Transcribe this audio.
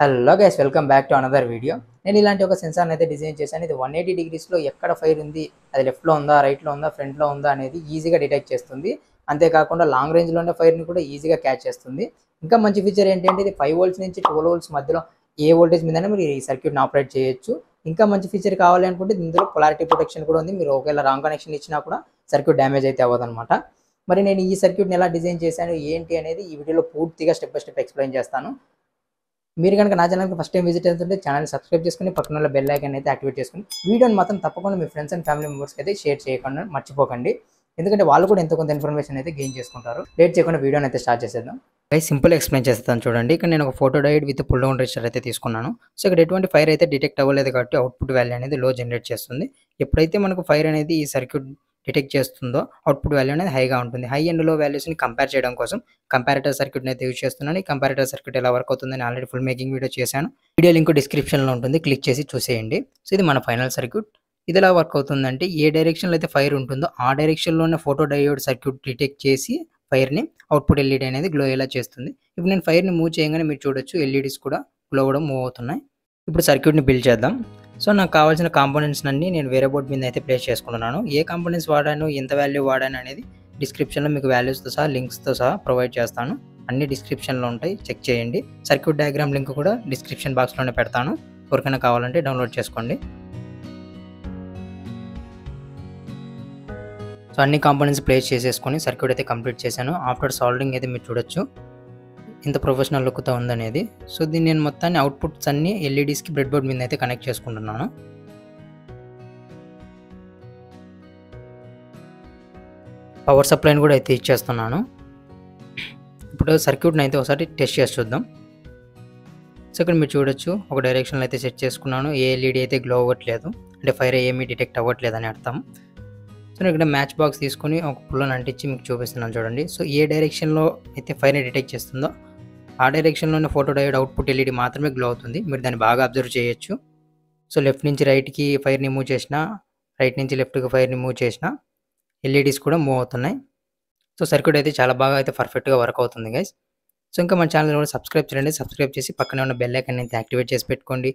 Hello guys, welcome back to another video. నేను ఇలాంటి ఒక సెన్సార్ని అయితే డిజైన్ చేశాను. ఇది 180 డిగ్రీస్లో ఎక్కడ ఫైర్ ఉంది, అది లెఫ్ట్లో ఉందా, రైట్లో ఉందా, ఫ్రంట్లో ఉందా అనేది ఈజీగా డిటెక్ట్ చేస్తుంది. అంతేకాకుండా లాంగ్ రేంజ్లో ఉన్న ఫైర్ని కూడా ఈజీగా క్యాచ్ చేస్తుంది. ఇంకా మంచి ఫీచర్ ఏంటంటే ఇది 5 వోల్ట్స్ నుంచి 12 వోల్ట్స్ మధ్యలో ఏ వోల్టేజ్ మీదనే మీరు ఈ సర్క్యూట్ని ఆపరేట్ చేయొచ్చు. ఇంకా మంచి ఫీచర్ కావాలి అనుకుంటే ఇందులో పొలారిటీ ప్రొటెక్షన్ కూడా ఉంది. మీరు ఒకవేళ రాంగ్ కనెక్షన్ ఇచ్చినా కూడా సర్క్యూట్ డ్యామేజ్ అయితే అవ్వదన్నమాట. మరి నేను ఈ సర్క్యూట్ని ఎలా డిజైన్ చేశాను ఏంటి అనేది ఈ వీడియోలో పూర్తిగా స్టెప్ బై స్టెప్ ఎక్స్ప్లెయిన్ చేస్తాను. మీరు కనుక నా ఛానల్కి ఫస్ట్ టైం విజిట్ అవుతుంటే ఛానల్ సబ్స్క్రైబ్ చేసుకుని పక్కన ఉన్న బెల్ ఐకాన్ అయితే యాక్టివేట్ చేసుకుని వీడియోని మాత్రం తప్పకుండా మీ ఫ్రెండ్స్ అండ్ ఫ్యామిలీ మెంబర్స్కి అయితే షేర్ చేయకుండా మర్చిపోకండి. ఎందుకంటే వాళ్ళు కూడా ఎంతో కొంత ఇన్ఫర్మేషన్ అయితే గెయిన్ చేసుకుంటారు. లేట్ చేయకుండా వీడియోని అయితే స్టార్ట్ చేసేద్దాం. సింపుల్ ఎక్స్ప్లెయిన్ చేస్తాను చూడండి. ఇక్కడ నేను ఒక photo diode with pull down resistor అయితే తీసుకున్నాను. సో ఇక్కడ ఎటువంటి ఫైర్ అయితే డిటెక్ట్ అవ్వలేదు కాబట్టి అవుట్పుట్ వాల్యూ అనేది లో జనరేట్ చేస్తుంది. ఎప్పుడైతే మనకు ఫైర్ అనేది ఈ సర్క్యూట్ డిటెక్ట్ చేస్తుందో అవుట్పుట్ వాల్యూ అనేది హైగా ఉంటుంది. హై అండ్ లో వాల్యూస్ని కంపేర్ చేయడం కోసం కంపారిటర్ సర్క్యూట్ని అయితే యూజ్ చేస్తున్నాను. ఈ కంపారిటర్ సర్క్యూట్ ఎలా వర్క్ అవుతుందని ఆల్రెడీ ఫుల్ మేకింగ్ వీడియో చేశాను. వీడియో లింక్ డిస్క్రిప్షన్లో ఉంటుంది, క్లిక్ చేసి చూసేయండి. సో ఇది మన ఫైనల్ సర్క్యూట్. ఇది ఎలా వర్క్ అవుతుందంటే ఏ డైరెక్షన్లో అయితే ఫైర్ ఉంటుందో ఆ డైరెక్షన్లోనే ఫోటో డయోడ్ సర్క్యూట్ డిటెక్ట్ చేసి ఫైర్ని అవుట్పుట్ ఎల్ఈడి అనేది గ్లో ఎలా చేస్తుంది. ఇప్పుడు నేను ఫైర్ని మూవ్ చేయగానే మీరు చూడొచ్చు ఎల్ఈడీస్ కూడా గ్లో అవ్వడం మూవ్ అవుతున్నాయి. ఇప్పుడు సర్క్యూట్ని బిల్డ్ చేద్దాం. సో నాకు కావాల్సిన కాంపోనెంట్స్ అన్ని నేను వేరే బోర్డ్ మీద అయితే ప్లేస్ చేసుకుంటున్నాను. ఏ కాంపోనెంట్స్ వాడాను, ఎంత వాల్యూ వాడాను అనేది డిస్క్రిప్షన్లో మీకు వాల్యూస్తో సహా లింక్స్తో సహా ప్రొవైడ్ చేస్తాను. అన్ని డిస్క్రిప్షన్లో ఉంటాయి, చెక్ చేయండి. సర్క్యూట్ డయాగ్రామ్ లింక్ కూడా డిస్క్రిప్షన్ బాక్స్లోనే పెడతాను, ఎవరికైనా కావాలంటే డౌన్లోడ్ చేసుకోండి. సో అన్ని కాంపోనెంట్స్ ప్లేస్ చేసేసుకొని సర్క్యూట్ అయితే కంప్లీట్ చేశాను. ఆఫ్టర్ సాల్వింగ్ అయితే మీరు చూడొచ్చు ఇంత ప్రొఫెషనల్ లుక్తో ఉందనేది. సో దీన్ని నేను మొత్తాన్ని అవుట్పుట్స్ అన్ని ఎల్ఈడీస్కి బ్రెడ్ బోర్డ్ మీద అయితే కనెక్ట్ చేసుకుంటున్నాను. పవర్ సప్లైని కూడా అయితే ఇచ్చేస్తున్నాను. ఇప్పుడు సర్క్యూట్ని అయితే ఒకసారి టెస్ట్ చేసి చూద్దాం. సో ఇక్కడ మీరు చూడొచ్చు ఒక డైరెక్షన్లో అయితే సెట్ చేసుకున్నాను. ఏ ఎల్ఈడీ అయితే గ్లో అవ్వట్లేదు, అంటే ఫైర్ ఏమీ డిటెక్ట్ అవ్వట్లేదు అని అర్థం. సో నేను ఇక్కడ మ్యాచ్ బాక్స్ తీసుకొని ఒక పుల్లని అంటించి మీకు చూపిస్తున్నాను చూడండి. సో ఏ డైరెక్షన్లో అయితే ఫైర్ని డిటెక్ట్ చేస్తుందో ఆ డైరెక్షన్లోనే ఫోటో డయోడ్ అవుట్పుట్ ఎల్ఈడి మాత్రమే గ్లో అవుతుంది. మీరు దాన్ని బాగా అబ్జర్వ్ చేయొచ్చు. సో లెఫ్ట్ నుంచి రైట్కి ఫైర్ని మూవ్ చేసినా, రైట్ నుంచి లెఫ్ట్కి ఫైర్ని మూవ్ చేసినా ఎల్ఈడీస్ కూడా మూవ్ అవుతున్నాయి. సో సర్క్యూట్ అయితే చాలా బాగా అయితే పర్ఫెక్ట్గా వర్క్ అవుతుంది గైస్. సో ఇంకా మన ఛానల్ కూడా సబ్స్క్రైబ్ చేయండి. సబ్స్క్రైబ్ చేసి పక్కనే ఉన్న బెల్ ఐకాన్ అయితే యాక్టివేట్ చేసి పెట్టుకోండి.